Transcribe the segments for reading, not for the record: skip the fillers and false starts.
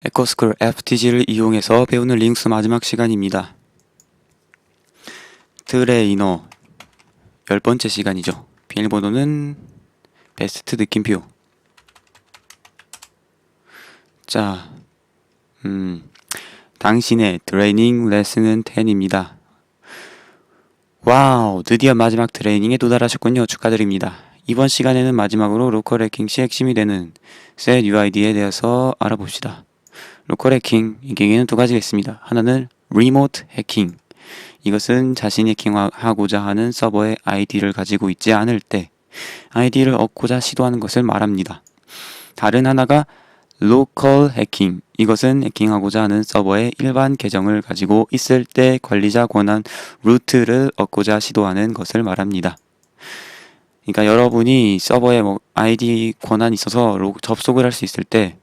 에코스쿨 FTG를 이용해서 배우는 링스 마지막 시간입니다. 트레이너 10번째 시간이죠. 비밀번호는 베스트 느낌표. 자, 당신의 트레이닝 레슨은 10입니다. 와우, 드디어 마지막 트레이닝에 도달하셨군요. 축하드립니다. 이번 시간에는 마지막으로 로컬 해킹 시 핵심이 되는 set UID에 대해서 알아봅시다. 로컬 해킹, 이 경우에는 두 가지가 있습니다. 하나는 리모트 해킹. 이것은 자신이 해킹하고자 하는 서버의 아이디를 가지고 있지 않을 때 아이디를 얻고자 시도하는 것을 말합니다. 다른 하나가 로컬 해킹. 이것은 해킹하고자 하는 서버의 일반 계정을 가지고 있을 때 관리자 권한 루트를 얻고자 시도하는 것을 말합니다. 그러니까 여러분이 서버에 아이디 권한이 있어서 접속을 할 수 있을 때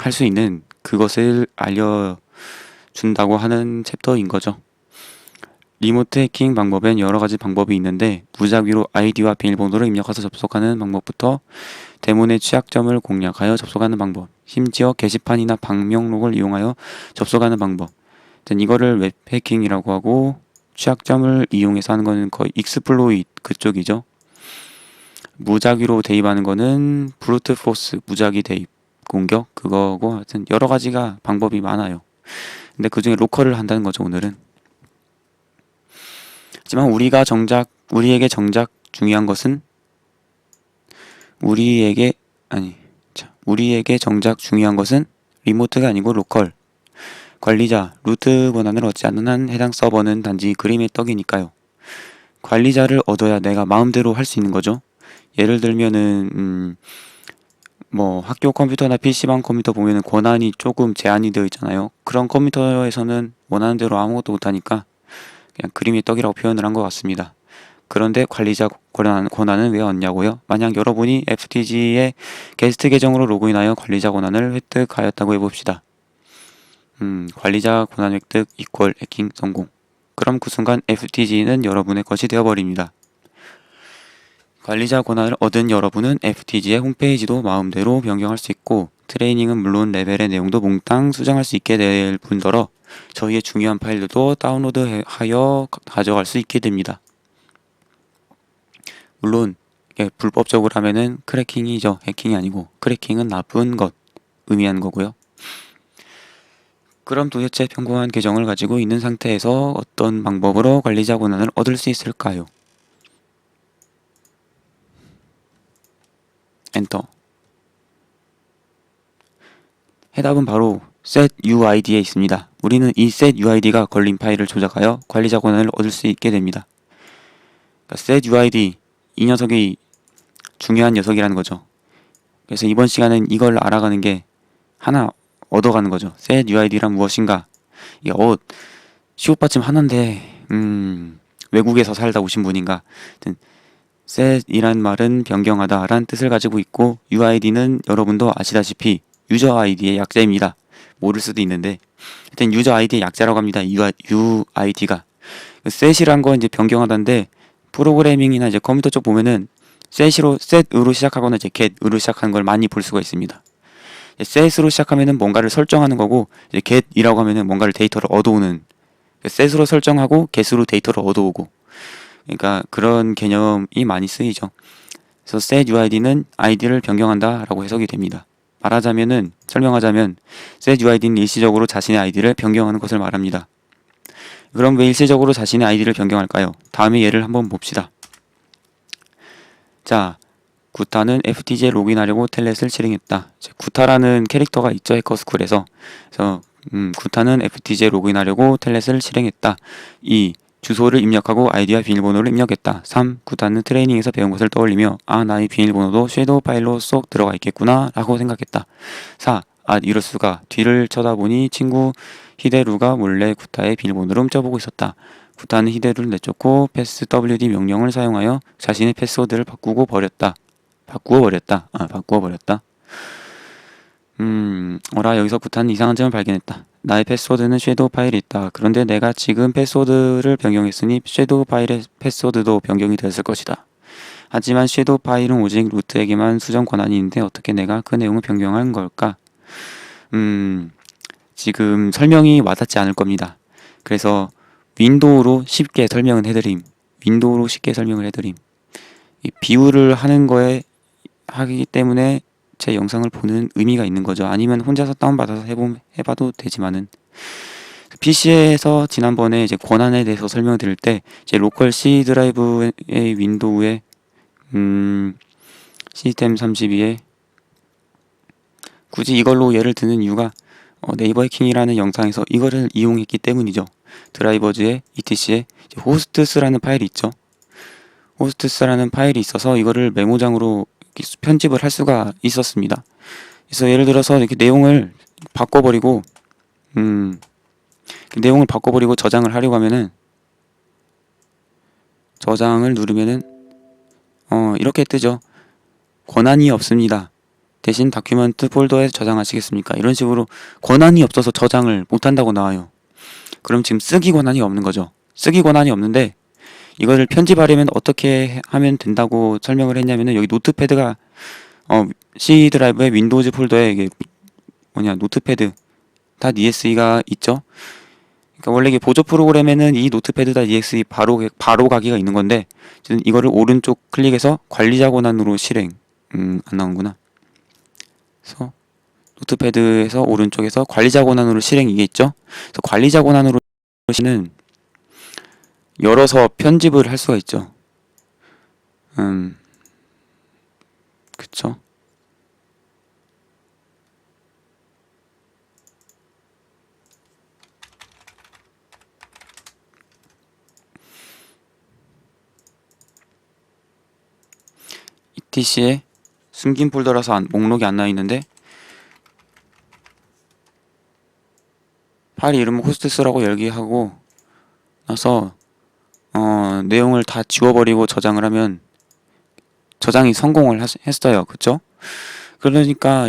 할 수 있는 그것을 알려준다고 하는 챕터인 거죠. 리모트 해킹 방법엔 여러 가지 방법이 있는데 무작위로 아이디와 비밀번호를 입력해서 접속하는 방법부터 대문의 취약점을 공략하여 접속하는 방법, 심지어 게시판이나 방명록을 이용하여 접속하는 방법. 이거를 웹 해킹이라고 하고 취약점을 이용해서 하는 거는 거의 익스플로이트 그쪽이죠. 무작위로 대입하는 거는 브루트 포스, 무작위 대입 공격 그거고, 하여튼 여러 가지가 방법이 많아요. 근데 그 중에 로컬을 한다는 거죠, 오늘은. 하지만 우리에게 정작 중요한 것은 우리에게 정작 중요한 것은 리모트가 아니고 로컬. 관리자, 루트 권한을 얻지 않는 한 해당 서버는 단지 그림의 떡이니까요. 관리자를 얻어야 내가 마음대로 할 수 있는 거죠. 예를 들면은 학교 컴퓨터나 PC방 컴퓨터 보면은 권한이 조금 제한이 되어 있잖아요. 그런 컴퓨터에서는 원하는 대로 아무것도 못하니까 그냥 그림의 떡이라고 표현을 한 것 같습니다. 그런데 관리자 권한은 왜 얻냐고요? 만약 여러분이 FTG의 게스트 계정으로 로그인하여 관리자 권한을 획득하였다고 해봅시다. 관리자 권한 획득 이퀄 해킹 성공. 그럼 그 순간 FTG는 여러분의 것이 되어버립니다. 관리자 권한을 얻은 여러분은 FTG의 홈페이지도 마음대로 변경할 수 있고 트레이닝은 물론 레벨의 내용도 몽땅 수정할 수 있게 될 뿐더러 저희의 중요한 파일들도 다운로드하여 가져갈 수 있게 됩니다. 물론 불법적으로 하면은 크래킹이죠. 해킹이 아니고 크래킹은 나쁜 것 의미하는 거고요. 그럼 도대체 평범한 계정을 가지고 있는 상태에서 어떤 방법으로 관리자 권한을 얻을 수 있을까요? 엔터. 해답은 바로 set UID에 있습니다. 우리는 이 set UID가 걸린 파일을 조작하여 관리자 권한을 얻을 수 있게 됩니다. 그러니까 set UID, 이 녀석이 중요한 녀석이라는 거죠. 그래서 이번 시간은 이걸 알아가는 게 하나 얻어가는 거죠. set UID란 무엇인가? 이게 시옷받침 하나인데 외국에서 살다 오신 분인가? set이란 말은 변경하다 란 뜻을 가지고 있고 UID는 여러분도 아시다시피 유저 아이디의 약자입니다. 모를 수도 있는데 하여튼 유저 아이디의 약자라고 합니다. UID가 set이란 건 이제 변경하다인데 프로그래밍이나 이제 컴퓨터 쪽 보면은 set으로 시작하거나 이제 get으로 시작하는 걸 많이 볼 수가 있습니다. set으로 시작하면은 뭔가를 설정하는 거고 이제 get이라고 하면은 뭔가를 데이터를 얻어오는, set으로 설정하고 get으로 데이터를 얻어오고, 그러니까 그런 개념이 많이 쓰이죠. 그래서 set UID는 아이디를 변경한다 라고 해석이 됩니다. 설명하자면 set UID는 일시적으로 자신의 아이디를 변경하는 것을 말합니다. 그럼 왜 일시적으로 자신의 아이디를 변경할까요? 다음의 예를 한번 봅시다. 자, 구타는 FTG에 로그인하려고 텔넷을 실행했다. 구타라는 캐릭터가 있죠, 해커스쿨에서. 그래서 구타는 FTG에 로그인하려고 텔넷을 실행했다. 2. 주소를 입력하고 아이디와 비밀번호를 입력했다. 3. 구타는 트레이닝에서 배운 것을 떠올리며 나의 비밀번호도 섀도우 파일로 쏙 들어가 있겠구나 라고 생각했다. 4. 이럴 수가. 뒤를 쳐다보니 친구 히데루가 몰래 구타의 비밀번호를 훔쳐보고 있었다. 구타는 히데루를 내쫓고 passwd 명령을 사용하여 자신의 패스워드를 바꾸어 버렸다. 여기서 구타는 이상한 점을 발견했다. 나의 패스워드는 섀도우 파일에 있다. 그런데 내가 지금 패스워드를 변경했으니 섀도우 파일의 패스워드도 변경이 되었을 것이다. 하지만 섀도우 파일은 오직 루트에게만 수정 권한이 있는데 어떻게 내가 그 내용을 변경한 걸까? 지금 설명이 와닿지 않을 겁니다. 그래서 윈도우로 쉽게 설명을 해드림. 윈도우로 쉽게 설명을 해드림. 이 비유를 하는 거에 하기 때문에 제 영상을 보는 의미가 있는 거죠. 아니면 혼자서 다운받아서 해봐도 되지만은 PC에서 지난번에 이제 권한에 대해서 설명을 드릴 때 이제 로컬 C 드라이브의 윈도우에 시스템 32에 굳이 이걸로 예를 드는 이유가 네이버 해킹이라는 영상에서 이거를 이용했기 때문이죠. 드라이버즈의 ETC에 호스트스라는 파일이 있죠. 호스트스라는 파일이 있어서 이거를 메모장으로 편집을 할 수가 있었습니다. 그래서 예를 들어서 이렇게 내용을 바꿔버리고 저장을 하려고 하면은 저장을 누르면은 이렇게 뜨죠. 권한이 없습니다. 대신 다큐멘트 폴더에 저장하시겠습니까? 이런 식으로 권한이 없어서 저장을 못한다고 나와요. 그럼 지금 쓰기 권한이 없는 거죠. 쓰기 권한이 없는데 이거를 편집하려면 어떻게 하면 된다고 설명을 했냐면은 여기 노트패드가 C 드라이브의 윈도우즈 폴더에 이게 노트패드 .exe가 있죠. 그러니까 원래 이게 보조 프로그램에는 이 노트패드 .exe 바로 가기가 있는 건데 이거를 오른쪽 클릭해서 관리자 권한으로 실행 안 나오는구나. 그래서 노트패드에서 오른쪽에서 관리자 권한으로 실행 이게 있죠. 그래서 관리자 권한으로 실행은 열어서 편집을 할 수가 있죠. 그쵸. ETC에 숨긴 폴더라서 목록이 안 나와 있는데 파일 이름은 호스트스라고 열기 하고 나서 내용을 다 지워버리고 저장을 하면 저장이 성공을 했어요. 그쵸? 그러니까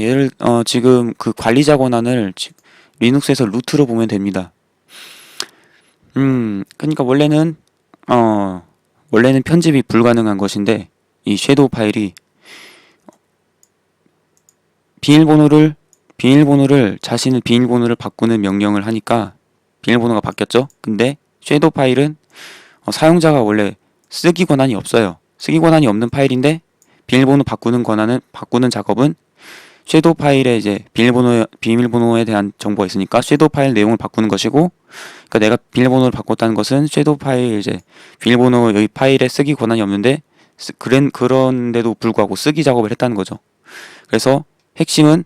지금 그 관리자 권한을 리눅스에서 루트로 보면 됩니다. 그러니까 원래는 편집이 불가능한 것인데 이 섀도우 파일이 비밀번호를 자신의 비밀번호를 바꾸는 명령을 하니까 비밀번호가 바뀌었죠. 근데 섀도우 파일은 사용자가 원래 쓰기 권한이 없어요. 쓰기 권한이 없는 파일인데 비밀번호 바꾸는 작업은 섀도우 파일에 이제 비밀번호에 대한 정보가 있으니까 섀도우 파일 내용을 바꾸는 것이고, 그러니까 내가 비밀번호를 바꿨다는 것은 섀도우 파일 비밀번호 여기 파일에 쓰기 권한이 없는데 그런데도 불구하고 쓰기 작업을 했다는 거죠. 그래서 핵심은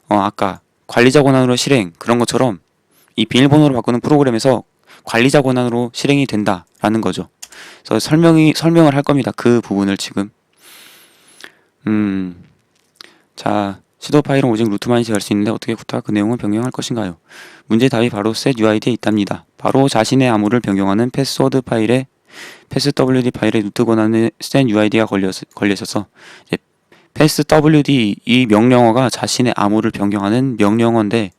아까 관리자 권한으로 실행 그런 것처럼 이 비밀번호를 바꾸는 프로그램에서 관리자 권한으로 실행이 된다라는 거죠. 그래서 설명을 할 겁니다. 그 부분을 지금. 자, 섀도우 파일은 오직 루트만이 제어할 수 있는데 어떻게 그 내용을 변경할 것인가요? 문제 답이 바로 setUID에 있답니다. 바로 자신의 암호를 변경하는 패스워드 파일에 passwd 파일에 루트 권한의 setUID가 걸려있어서 passwd 이 명령어가 자신의 암호를 변경하는 명령어인데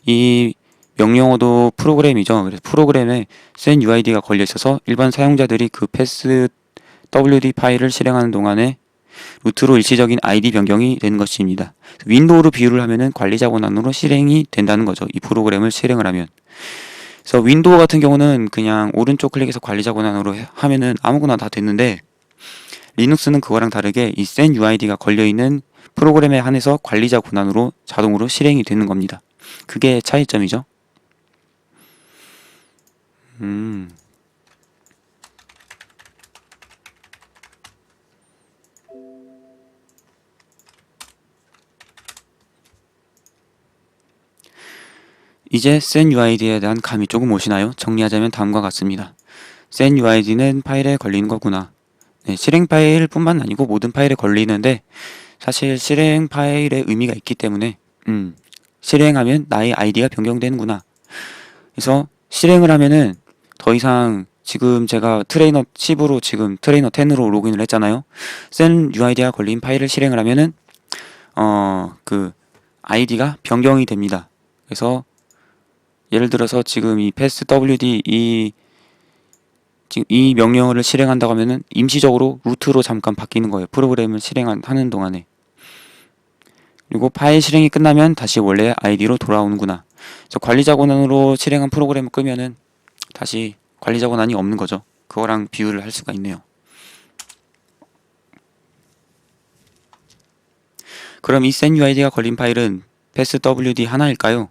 이 명령어도 프로그램이죠. 그래서 프로그램에 setUID가 걸려있어서 일반 사용자들이 그 passwd 파일을 실행하는 동안에 루트로 일시적인 ID 변경이 되는 것입니다. 윈도우로 비유를 하면은 관리자 권한으로 실행이 된다는 거죠. 이 프로그램을 실행을 하면. 그래서 윈도우 같은 경우는 그냥 오른쪽 클릭해서 관리자 권한으로 하면은 아무거나 다 됐는데 리눅스는 그거랑 다르게 이 setUID가 걸려있는 프로그램에 한해서 관리자 권한으로 자동으로 실행이 되는 겁니다. 그게 차이점이죠. 이제 setUID에 대한 감이 조금 오시나요? 정리하자면 다음과 같습니다. setUID는 파일에 걸리는 거구나. 실행 파일 뿐만 아니고 모든 파일에 걸리는데 사실 실행 파일에 의미가 있기 때문에 실행하면 나의 아이디가 변경되는구나. 그래서 실행을 하면은 더 이상 지금 제가 트레이너 10으로 지금 트레이너 10으로 로그인을 했잖아요. setUID가 걸린 파일을 실행을 하면은 그 아이디가 변경이 됩니다. 그래서 예를 들어서 지금 이 passwd 지금 이 명령어를 실행한다고 하면은 임시적으로 루트로 잠깐 바뀌는 거예요. 프로그램을 실행하는 동안에. 그리고 파일 실행이 끝나면 다시 원래 아이디로 돌아오는구나. 그래서 관리자 권한으로 실행한 프로그램을 끄면은 다시 관리자 권한이 없는 거죠. 그거랑 비교를 할 수가 있네요. 그럼 이 senuid가 걸린 파일은 passwd 하나일까요?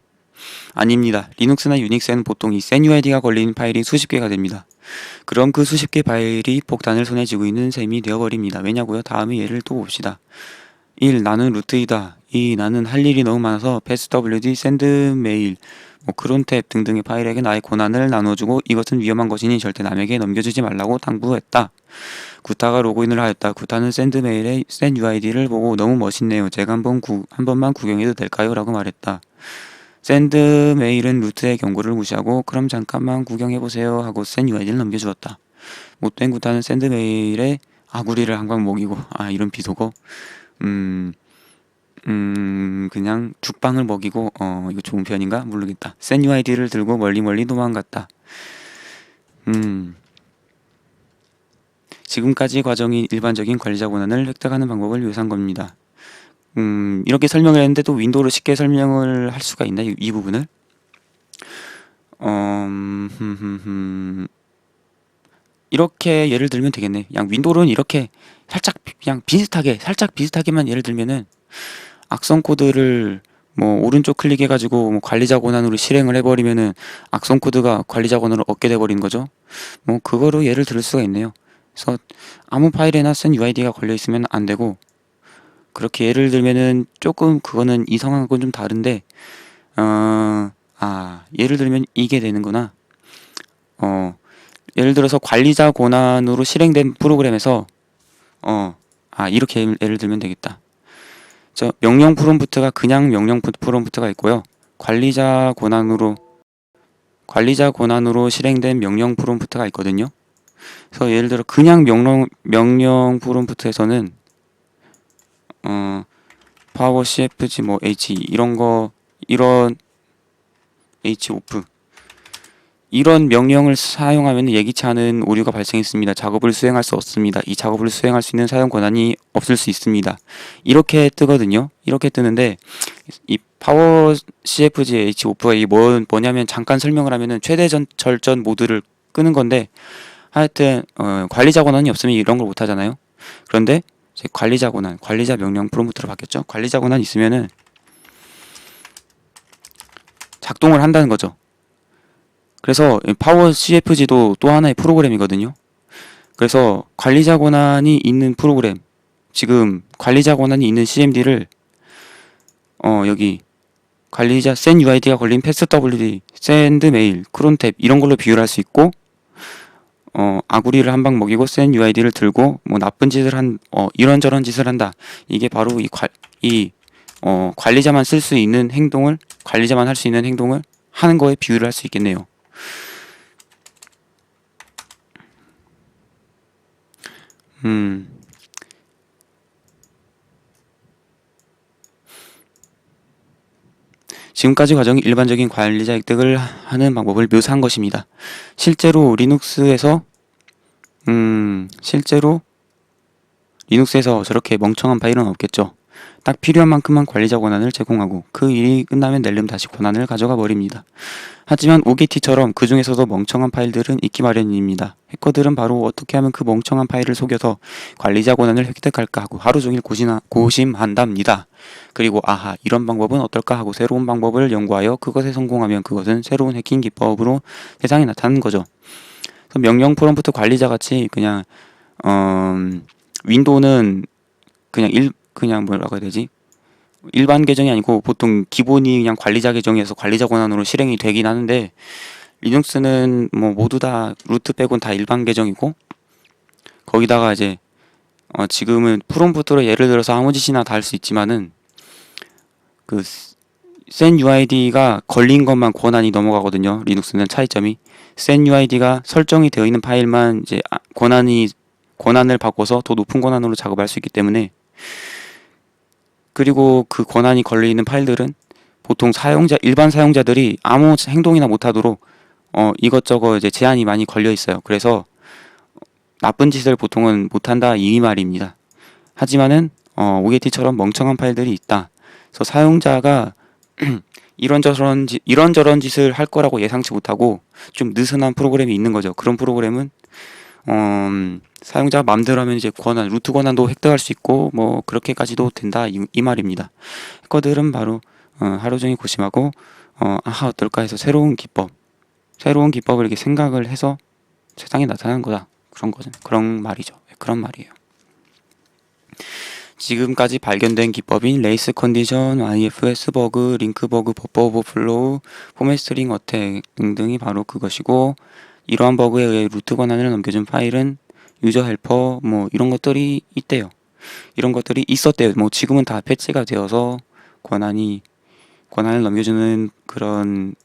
아닙니다. 리눅스나 유닉스에는 보통 이 senuid가 걸린 파일이 수십 개가 됩니다. 그럼 그 수십 개 파일이 폭탄을 손에 쥐고 있는 셈이 되어버립니다. 왜냐고요? 다음에 예를 또 봅시다. 1. 나는 루트이다. 2. 나는 할 일이 너무 많아서 passwd, sendmail, crontab 등등의 파일에게 나의 권한을 나눠주고 이것은 위험한 것이니 절대 남에게 넘겨주지 말라고 당부했다. 구타가 로그인을 하였다. 구타는 샌드메일의 senuid를 보고 너무 멋있네요. 제가 한 번만 구경해도 될까요? 라고 말했다. 샌드메일은 루트의 경고를 무시하고 그럼 잠깐만 구경해보세요 하고 senuid를 넘겨주었다. 못된 구타는 샌드메일의 아구리를 한방 먹이고 이런 비속어 그냥 죽방을 먹이고 이거 좋은 편인가? 모르겠다. senuid를 들고 멀리 도망갔다. 지금까지 과정이 일반적인 관리자 권한을 획득하는 방법을 묘사한 겁니다. 이렇게 설명을 했는데 또 윈도우로 쉽게 설명을 할 수가 있나? 이 부분을? 이렇게 예를 들면 되겠네. 그냥 윈도우는 이렇게 살짝 비슷하게만 예를 들면은 악성 코드를 오른쪽 클릭해가지고 관리자 권한으로 실행을 해버리면은 악성 코드가 관리자 권한을 얻게 돼버리는 거죠. 그거로 예를 들을 수가 있네요. 그래서 아무 파일에나 senuid가 걸려 있으면 안 되고, 그렇게 예를 들면은 조금 그거는 이상한 건 좀 다른데, 예를 들면 이게 되는구나. 예를 들어서 관리자 권한으로 실행된 프로그램에서 이렇게 예를 들면 되겠다. 명령 프롬프트가 그냥 명령 프롬프트가 있고요. 관리자 권한으로 실행된 명령 프롬프트가 있거든요. 그래서 예를 들어 그냥 명령 프롬프트에서는 파워 cfg h 이런 h 오프 이런 명령을 사용하면 예기치 않은 오류가 발생했습니다. 작업을 수행할 수 없습니다. 이 작업을 수행할 수 있는 사용 권한이 없을 수 있습니다. 이렇게 뜨거든요. 이렇게 뜨는데 이 파워 cfg h 오프가 이게 뭐냐면 잠깐 설명을 하면은 최대 절전 모드를 끄는 건데, 하여튼 관리자 권한이 없으면 이런 걸 못 하잖아요. 그런데 관리자 명령 프롬프트로 바뀌었죠. 관리자 권한 있으면은 작동을 한다는 거죠. 그래서 파워 cfg도 또 하나의 프로그램이거든요. 그래서 관리자 권한이 있는 프로그램, 지금 관리자 권한이 있는 cmd를 여기 관리자 senuid가 걸린 passwd, sendmail, crontab 이런 걸로 비유를 할 수 있고, 아구리를 한 방 먹이고 senuid를 들고 나쁜 짓을 이런저런 짓을 한다. 이게 바로 관리자만 쓸 수 있는 행동을, 관리자만 할 수 있는 행동을 하는 거에 비유를 할 수 있겠네요. 지금까지 과정이 일반적인 관리자 획득을 하는 방법을 묘사한 것입니다. 실제로 리눅스에서 저렇게 멍청한 파일은 없겠죠. 딱 필요한 만큼만 관리자 권한을 제공하고 그 일이 끝나면 낼름 다시 권한을 가져가 버립니다. 하지만 OGT처럼 그 중에서도 멍청한 파일들은 있기 마련입니다. 해커들은 바로 어떻게 하면 그 멍청한 파일을 속여서 관리자 권한을 획득할까 하고 하루 종일 고심한답니다. 그리고 이런 방법은 어떨까 하고 새로운 방법을 연구하여 그것에 성공하면 그것은 새로운 해킹 기법으로 세상에 나타나는 거죠. 명령 프롬프트 관리자 같이 그냥 윈도우는 그냥 뭐라고 해야 되지? 일반 계정이 아니고 보통 기본이 그냥 관리자 계정에서 관리자 권한으로 실행이 되긴 하는데, 리눅스는 모두 다 루트 빼곤 다 일반 계정이고, 거기다가 이제 지금은 프롬프트로 예를 들어서 아무 짓이나 다 할 수 있지만은 그 senuid가 걸린 것만 권한이 넘어가거든요. 리눅스는 차이점이 senuid가 설정이 되어 있는 파일만 이제 권한을 바꿔서 더 높은 권한으로 작업할 수 있기 때문에, 그리고 그 권한이 걸려있는 파일들은 보통 일반 사용자들이 아무 행동이나 못하도록 이것저것 이제 제한이 많이 걸려 있어요. 그래서 나쁜 짓을 보통은 못한다 이 말입니다. 하지만은 OGT처럼 멍청한 파일들이 있다. 그래서 사용자가 이런저런 짓을 할 거라고 예상치 못하고 좀 느슨한 프로그램이 있는 거죠. 그런 프로그램은 사용자 마음대로 하면 이제 루트 권한도 획득할 수 있고 뭐 그렇게까지도 된다 이 말입니다. 해커들은 바로 하루 종일 고심하고 아하 어떨까 해서 새로운 기법을 이렇게 생각을 해서 세상에 나타나는 거다. 그런 말이죠. 그런 말이에요. 지금까지 발견된 기법인 레이스 컨디션, IFS 버그, 링크 버그, 버퍼 오버플로우, 포맷 스트링 어택 등등이 바로 그것이고, 이러한 버그에 의해 루트 권한을 넘겨준 파일은 유저 헬퍼 뭐 이런 것들이 있대요. 이런 것들이 있었대요. 뭐 지금은 다 패치가 되어서 권한을 넘겨주는 그런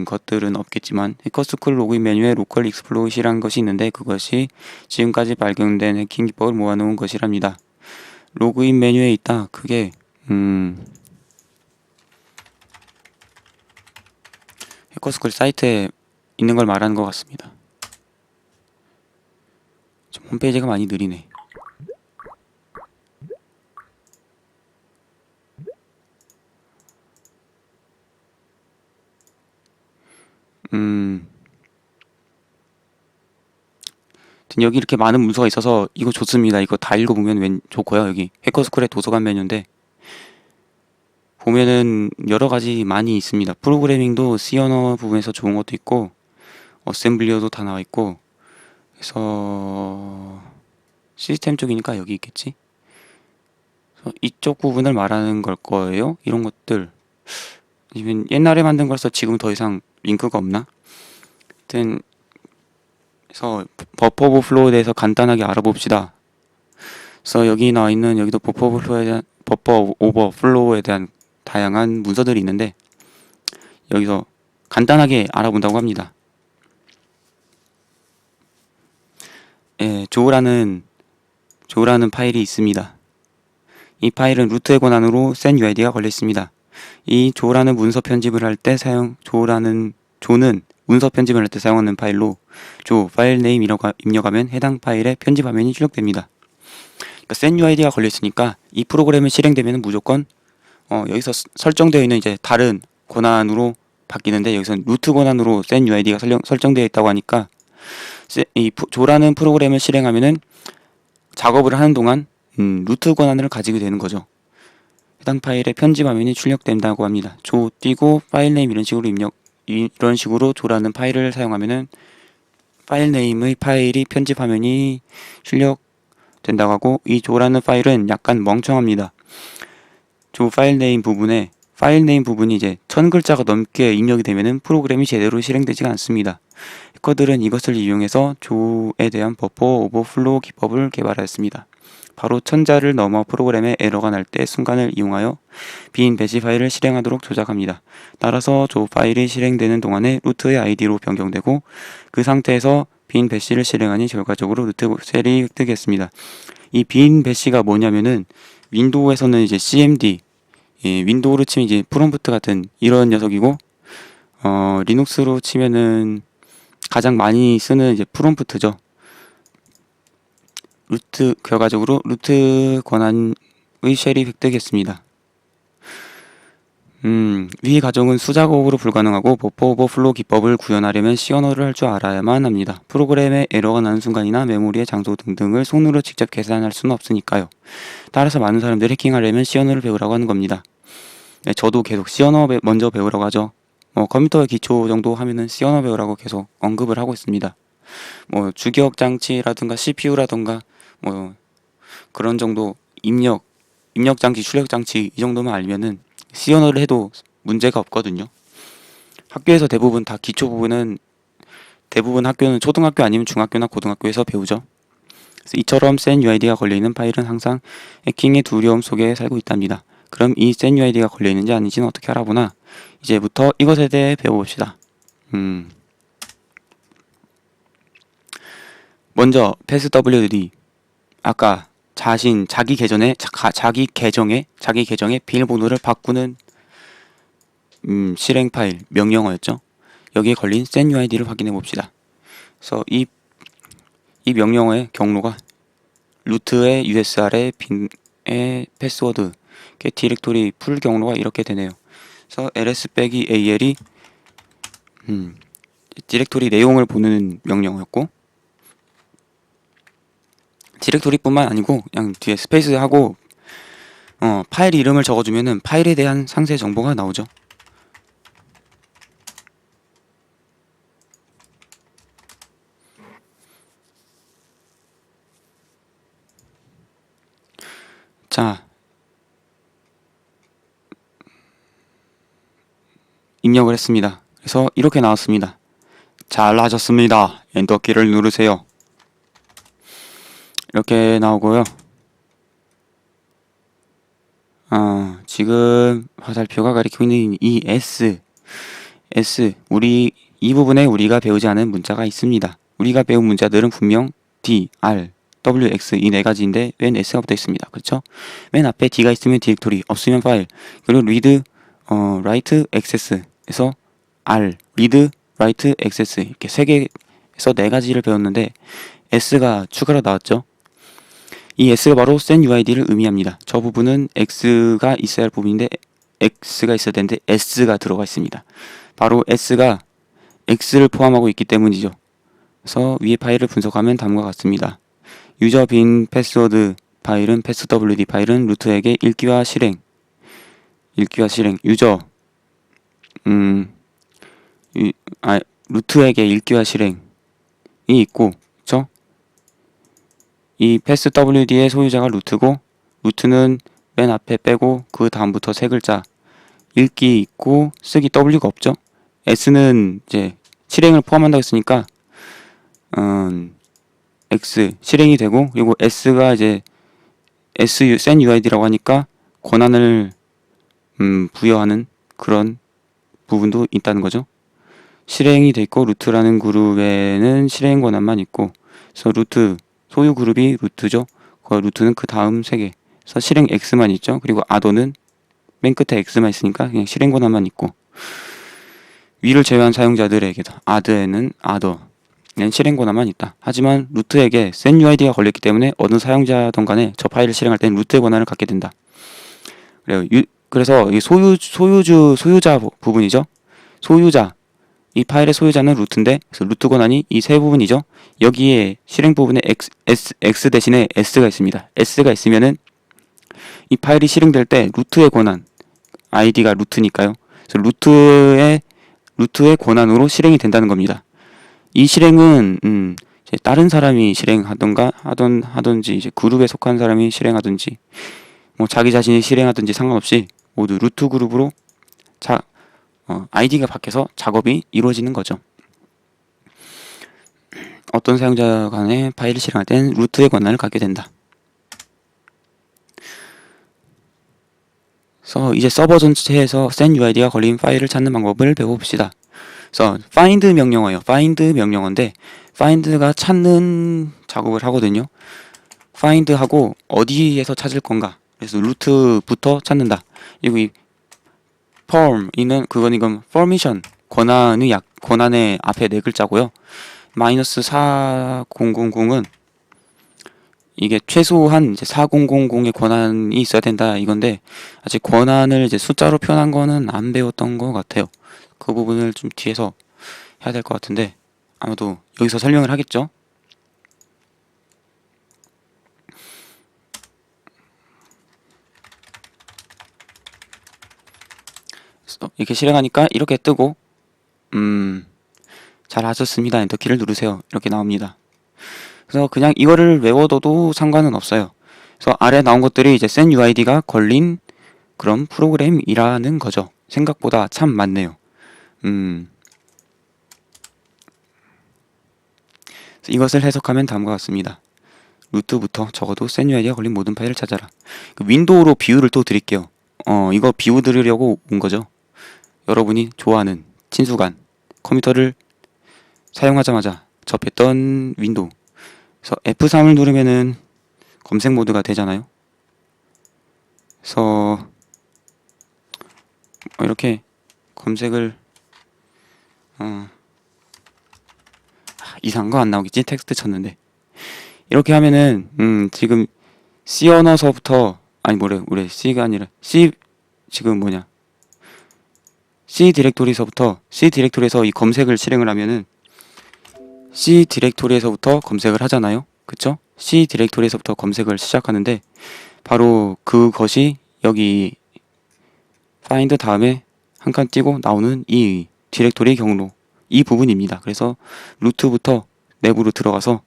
것들은 없겠지만, 해커스쿨 로그인 메뉴에 로컬 익스플로잇이라는 것이 있는데 그것이 지금까지 발견된 해킹 기법을 모아놓은 것이랍니다. 로그인 메뉴에 있다. 그게 해커스쿨 사이트에 있는 걸 말하는 것 같습니다. 좀 홈페이지가 많이 느리네. 여기 이렇게 많은 문서가 있어서 이거 좋습니다. 이거 다 읽어보면 좋고요. 여기 해커스쿨의 도서관 메뉴인데 보면은 여러 가지 많이 있습니다. 프로그래밍도 C 언어 부분에서 좋은 것도 있고 어셈블리어도 다 나와 있고, 그래서 시스템 쪽이니까 여기 있겠지. 그래서 이쪽 부분을 말하는 걸 거예요. 이런 것들 아니면 옛날에 만든 거라서 지금 더 이상 링크가 없나? 하여튼 그래서 버퍼 오버플로우에 대해서 간단하게 알아봅시다. 그래서 여기 나와 있는 여기도 버퍼 오버플로우에 대한 다양한 문서들이 있는데 여기서 간단하게 알아본다고 합니다. 예, 조라는 파일이 있습니다. 이 파일은 루트의 권한으로 센 UID가 걸려 있습니다. 이 조라는 문서 편집을 할 때 조는 문서 편집을 할 때 사용하는 파일로 조 파일 네임 입력하면 해당 파일의 편집 화면이 출력됩니다. 그러니까 센 UID가 걸려 있으니까 이 프로그램이 실행되면 무조건 여기서 설정되어 있는 이제 다른 권한으로 바뀌는데 여기서는 루트 권한으로 센 UID가 설정되어 있다고 하니까 이 조라는 프로그램을 실행하면은 작업을 하는 동안 루트 권한을 가지게 되는 거죠. 해당 파일의 편집 화면이 출력된다고 합니다. 조 띄고 파일 네임 이런 식으로 조라는 파일을 사용하면은 파일 네임의 파일이 편집 화면이 출력된다고 하고, 이 조라는 파일은 약간 멍청합니다. 조 파일 네임 부분이 이제 1000글자가 넘게 입력이 되면은 프로그램이 제대로 실행되지가 않습니다. 해커들은 이것을 이용해서 조에 대한 버퍼 오버플로우 기법을 개발하였습니다. 바로 1000자를 넘어 프로그램에 에러가 날 때 순간을 이용하여 빈 배시 파일을 실행하도록 조작합니다. 따라서 조 파일이 실행되는 동안에 루트의 아이디로 변경되고 그 상태에서 빈 배시를 실행하니 결과적으로 루트 셀이 획득했습니다. 이 빈 배시가 뭐냐면은 윈도우에서는 이제 CMD, 윈도우로 치면 이제 프롬프트 같은 이런 녀석이고, 리눅스로 치면은 가장 많이 쓰는 이제 프롬프트죠. 결과적으로 루트 권한의 쉘이 획득했습니다. 위 가정은 수작업으로 불가능하고 버퍼 오버플로우 기법을 구현하려면 C 언어를 할 줄 알아야만 합니다. 프로그램에 에러가 나는 순간이나 메모리의 장소 등등을 손으로 직접 계산할 수는 없으니까요. 따라서 많은 사람들이 해킹하려면 C 언어를 배우라고 하는 겁니다. 네, 저도 계속 C 언어 먼저 배우라고 하죠. 컴퓨터의 기초 정도 하면은 C 언어 배우라고 계속 언급을 하고 있습니다. 주기억 장치라든가 CPU라든가 그런 정도 입력 장치, 출력 장치 이 정도만 알면은 C 언어를 해도 문제가 없거든요. 학교에서 대부분 다 기초 부분은 대부분 학교는 초등학교 아니면 중학교나 고등학교에서 배우죠. 그래서 이처럼 센 UID가 걸려있는 파일은 항상 해킹의 두려움 속에 살고 있답니다. 그럼 이 센 UID가 걸려있는지 아닌지는 어떻게 알아보나? 이제부터 이것에 대해 배워봅시다. 먼저 passwd, 아까 자기 계정의 비밀번호를 바꾸는 실행 파일 명령어였죠. 여기에 걸린 센 UID를 확인해 봅시다. 그래서 이 명령어의 경로가 루트의 USR의 빈의 패스워드 디렉토리 풀 경로가 이렇게 되네요. 그래서 ls-al이 디렉토리 내용을 보는 명령어였고, 디렉토리뿐만 아니고 그냥 뒤에 스페이스 하고 파일 이름을 적어주면은 파일에 대한 상세 정보가 나오죠. 자, 입력을 했습니다. 그래서 이렇게 나왔습니다. 잘하셨습니다. 엔터키를 누르세요. 이렇게 나오고요. 지금 화살표가 가리키고 있는 이 S, 이 부분에 우리가 배우지 않은 문자가 있습니다. 우리가 배운 문자들은 분명 D, R, W, X 이 네 가지인데 웬 S가 붙어 있습니다. 그렇죠? 맨 앞에 D가 있으면 디렉토리, 없으면 파일, 그리고 read, write, access에서 R, read, write, access 이렇게 세 개에서 네 가지를 배웠는데 S가 추가로 나왔죠. 이 S가 바로 setUID를 의미합니다. 저 부분은 X가 있어야 할 부분인데 X가 있어야 되는데 S가 들어가 있습니다. 바로 S가 X를 포함하고 있기 때문이죠. 그래서 위의 파일을 분석하면 다음과 같습니다. 유저 빈 패스워드 파일은 passwd 파일은 루트에게 읽기와 실행 유저 루트에게 읽기와 실행이 있고, 그쵸? 이 passwd의 소유자가 루트고, 루트는 맨 앞에 빼고 그 다음부터 세 글자 읽기 있고 쓰기 w가 없죠. s는 이제 실행을 포함한다고 했으니까 x 실행이 되고, 그리고 s가 이제 setUID라고 하니까 권한을 부여하는 그런 부분도 있다는 거죠. 실행이 돼 있고 루트라는 그룹에는 실행 권한만 있고, 그래서 루트 소유 그룹이 루트죠. 그 루트는 그 다음 세 개. 그래서 실행 X만 있죠. 그리고 아더는 맨 끝에 X만 있으니까 그냥 실행 권한만 있고, 위를 제외한 사용자들에게도 아더에는 실행 권한만 있다. 하지만 루트에게 setUID가 걸렸기 때문에 어느 사용자든 간에 저 파일을 실행할 때는 루트의 권한을 갖게 된다. 그래서 이 소유자 부분이죠. 소유자, 이 파일의 소유자는 루트인데, 그래서 루트 권한이 이 세 부분이죠. 여기에 실행 부분에 X 대신에 S가 있습니다. S가 있으면은 이 파일이 실행될 때 루트의 권한, 아이디가 루트니까요. 그래서 루트의 권한으로 실행이 된다는 겁니다. 이 실행은 이제 다른 사람이 하든지 이제 그룹에 속한 사람이 실행하든지 뭐 자기 자신이 실행하든지 상관없이 모두 루트 그룹으로 아이디가 바뀌어서 작업이 이루어지는 거죠. 어떤 사용자 간에 파일을 실행할 땐 루트의 권한을 갖게 된다. 그래서 이제 서버 전체에서 setUID가 걸린 파일을 찾는 방법을 배워봅시다. 그래서 find 명령어예요. find 명령어인데 find가 찾는 작업을 하거든요. find하고 어디에서 찾을 건가. 그래서 루트부터 찾는다. 그리고 이 이건 permission 권한의 앞에 네 글자고요. -4000은 이게 최소한 이제 4000의 권한이 있어야 된다 이건데, 아직 권한을 이제 숫자로 표현한 거는 안 배웠던 것 같아요. 그 부분을 좀 뒤에서 해야 될 것 같은데 아마도 여기서 설명을 하겠죠. 이렇게 실행하니까 이렇게 뜨고 잘하셨습니다. 엔터키를 누르세요. 이렇게 나옵니다. 그래서 그냥 이거를 외워둬도 상관은 없어요. 그래서 아래 나온 것들이 이제 setUID가 걸린 그런 프로그램이라는 거죠. 생각보다 참 많네요. 이것을 해석하면 다음과 같습니다. 루트부터 적어도 setUID가 걸린 모든 파일을 찾아라. 윈도우로 비유를 또 드릴게요. 이거 비유 드리려고 온 거죠. 여러분이 좋아하는 친숙한 컴퓨터를 사용하자마자 접했던 윈도우. 그래서 F3을 누르면은 검색 모드가 되잖아요. 그래서 이렇게 검색을 이상한 거 안 나오겠지? 텍스트 쳤는데 이렇게 하면은 지금 C 언어서부터 C가 아니라 C 지금 C 디렉토리에서 이 검색을 실행을 하면은 C 디렉토리에서부터 검색을 하잖아요. 그쵸? C 디렉토리에서부터 검색을 시작하는데 바로 그것이 여기 find 다음에 한 칸 띄고 나오는 이 디렉토리 경로 이 부분입니다. 그래서 루트부터 내부로 들어가서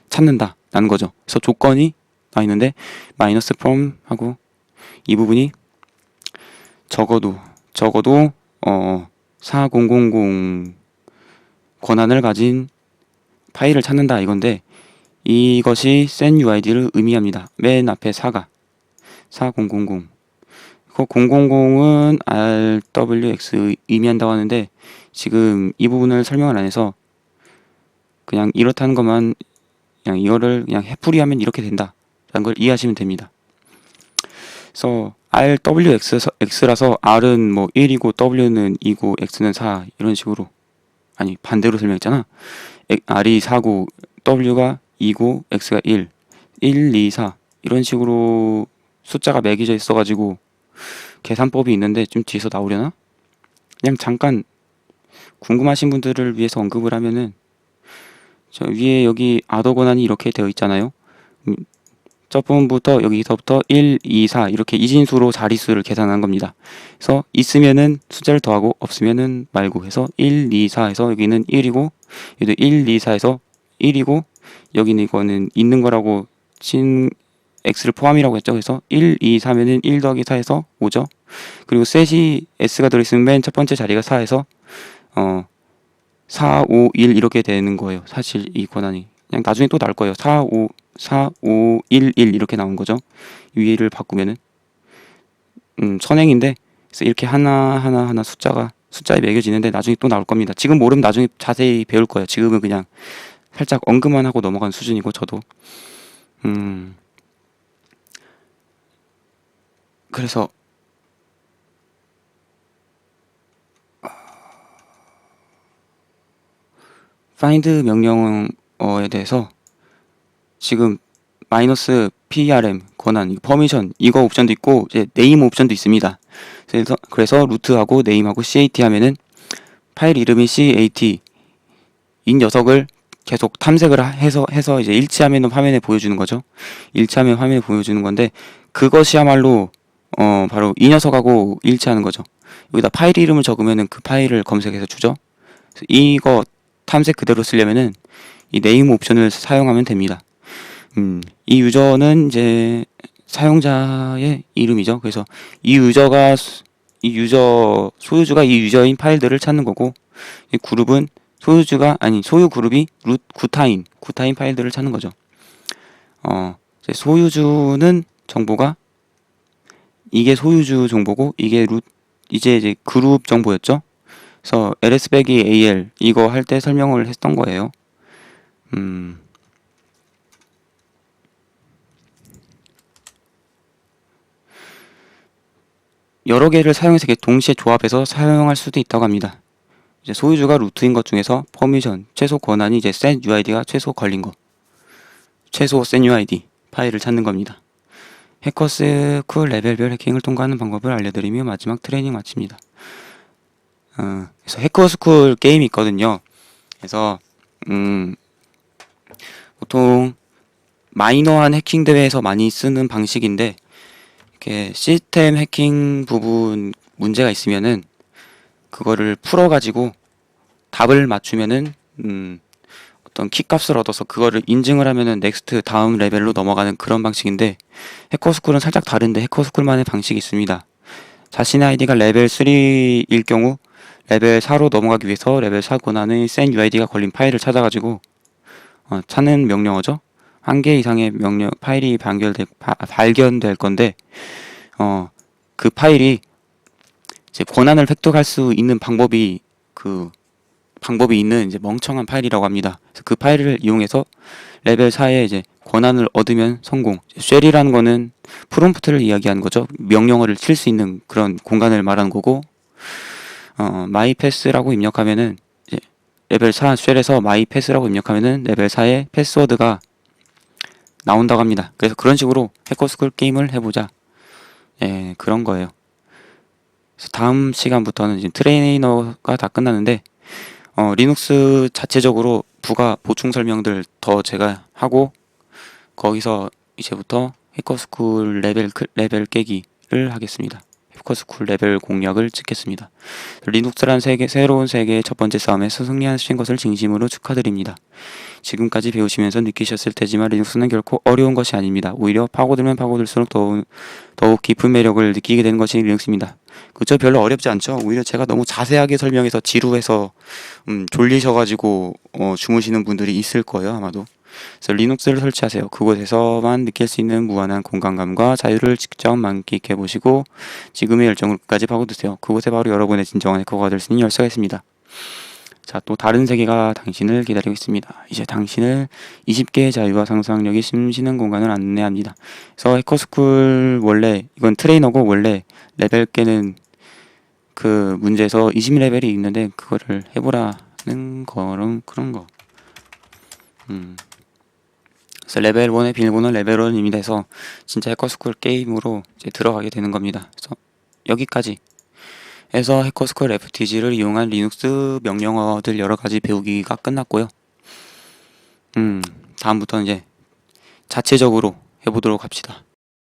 찾는다 라는 거죠. 그래서 조건이 나와 있는데 마이너스 from 하고 이 부분이 적어도 4000 권한을 가진 파일을 찾는다 이건데 이것이 setUID를 의미합니다. 맨 앞에 4가 4000 그 000은 RWX 의미한다고 하는데 지금 이 부분을 설명을 안 해서 그냥 이렇다는 것만 그냥 이거를 그냥 해풀이하면 이렇게 된다 라는 걸 이해하시면 됩니다. 그래서 RWX라서 R은 뭐 1이고 W는 2고 X는 4 이런 식으로 아니 반대로 설명했잖아. R이 4고 W가 2고 X가 1 2, 4 이런 식으로 숫자가 매겨져 있어가지고 계산법이 있는데 좀 뒤에서 나오려나? 그냥 잠깐 궁금하신 분들을 위해서 언급을 하면은 저 위에 여기 아더 권한이 이렇게 되어 있잖아요. 첫 번부터 여기서부터 1, 2, 4 이렇게 이진수로 자릿수를 계산한 겁니다. 그래서 있으면은 숫자를 더하고 없으면은 말고 해서 1, 2, 4 해서 여기는 1이고 여기도 1, 2, 4 해서 1이고 여기는 이거는 있는 거라고 친 x를 포함이라고 했죠. 그래서 1, 2, 4면은 1 더하기 4에서 5죠. 그리고 셋이 s가 들어있으면 맨 첫 번째 자리가 4에서 4, 5, 1 이렇게 되는 거예요. 사실 이 권한이 그냥 나중에 또 나올 거예요. 4, 5, 1, 1 이렇게 나온 거죠. 위를 바꾸면은 선행인데 그래서 이렇게 하나 숫자에 매겨지는데 나중에 또 나올 겁니다. 지금 모르면 나중에 자세히 배울 거예요. 지금은 그냥 살짝 언급만 하고 넘어간 수준이고 저도 그래서 find 명령어에 대해서 지금 마이너스 PRM 권한 퍼미션 이거 옵션도 있고 이제 네임 옵션도 있습니다. 그래서 루트하고 네임하고 CAT 하면은 파일 이름이 CAT 이 녀석을 계속 탐색을 해서 이제 일치하면 화면에 보여주는 거죠. 일치하면 화면에 보여주는 건데 그것이야말로 바로 이 녀석하고 일치하는 거죠. 여기다 파일 이름을 적으면은 그 파일을 검색해서 주죠. 이거 탐색 그대로 쓰려면은 이 네임 옵션을 사용하면 됩니다. 이 유저는 이제 사용자의 이름이죠. 그래서 이 소유주가 이 유저인 파일들을 찾는 거고 이 그룹은 소유 그룹이 구타인 파일들을 찾는 거죠. 이제 소유주는 정보가 이게 소유주 정보고 이게 이제 그룹 정보였죠. 그래서 ls-al 이거 할 때 설명을 했던 거예요. 여러 개를 사용해서 동시에 조합해서 사용할 수도 있다고 합니다. 이제 소유주가 루트인 것 중에서 퍼미션, 최소 권한이 이제 setUID가 최소 걸린 거, 최소 setUID 파일을 찾는 겁니다. 해커스쿨 레벨별 해킹을 통과하는 방법을 알려드리며 마지막 트레이닝 마칩니다. 그래서 해커스쿨 게임이 있거든요. 그래서 보통 마이너한 해킹 대회에서 많이 쓰는 방식인데 이렇게 시스템 해킹 부분 문제가 있으면은 그거를 풀어가지고 답을 맞추면은 어떤 키값을 얻어서 그거를 인증을 하면은 넥스트 다음 레벨로 넘어가는 그런 방식인데 해커스쿨은 살짝 다른데 해커스쿨만의 방식이 있습니다. 자신의 아이디가 레벨 3일 경우 레벨 4로 넘어가기 위해서 레벨 4 권한의 setUID가 걸린 파일을 찾아가지고 찾는 명령어죠. 한 개 이상의 파일이 발견될 건데 그 파일이 이제 권한을 획득할 수 있는 방법이 있는 이제 멍청한 파일이라고 합니다. 그래서 그 파일을 이용해서 레벨 4에 이제 권한을 얻으면 성공. 쉘이라는 거는 프롬프트를 이야기하는 거죠. 명령어를 칠 수 있는 그런 공간을 말하는 거고, mypass라고 입력하면은 이제 레벨 4 쉘에서 mypass라고 입력하면은 레벨 4의 패스워드가 나온다고 합니다. 그래서 그런 식으로 해커스쿨 게임을 해보자. 예, 그런 거예요. 그래서 다음 시간부터는 이제 트레이너가 다 끝났는데 리눅스 자체적으로 부가 보충 설명들 더 제가 하고 거기서 이제부터 해커스쿨 레벨 깨기를 하겠습니다. 해커스쿨 레벨 공략을 찍겠습니다. 리눅스란 새로운 세계의 첫 번째 싸움에서 승리하신 것을 진심으로 축하드립니다. 지금까지 배우시면서 느끼셨을 테지만 리눅스는 결코 어려운 것이 아닙니다. 오히려 파고들면 파고들수록 더욱 깊은 매력을 느끼게 되는 것이 리눅스입니다. 그쵸? 별로 어렵지 않죠? 오히려 제가 너무 자세하게 설명해서 지루해서 졸리셔가지고 주무시는 분들이 있을 거예요, 아마도. 그래서 리눅스를 설치하세요. 그곳에서만 느낄 수 있는 무한한 공간감과 자유를 직접 만끽해 보시고 지금의 열정을 끝까지 파고드세요. 그곳에 바로 여러분의 진정한 해커가 될 수 있는 열쇠가 있습니다. 자, 또 다른 세계가 당신을 기다리고 있습니다. 이제 당신을 20개의 자유와 상상력이 숨쉬는 공간을 안내합니다. 그래서 해커스쿨 원래 이건 트레이너고 원래 레벨 깨는 그 문제에서 20레벨이 있는데 그거를 해보라는 그런 거. 그래서 레벨 1의 비밀번호는 레벨 1이 돼서 진짜 해커스쿨 게임으로 이제 들어가게 되는 겁니다. 그래서 여기까지 해서 해커스쿨 FTG를 이용한 리눅스 명령어들 여러가지 배우기가 끝났고요. 다음부터는 이제 자체적으로 해보도록 합시다.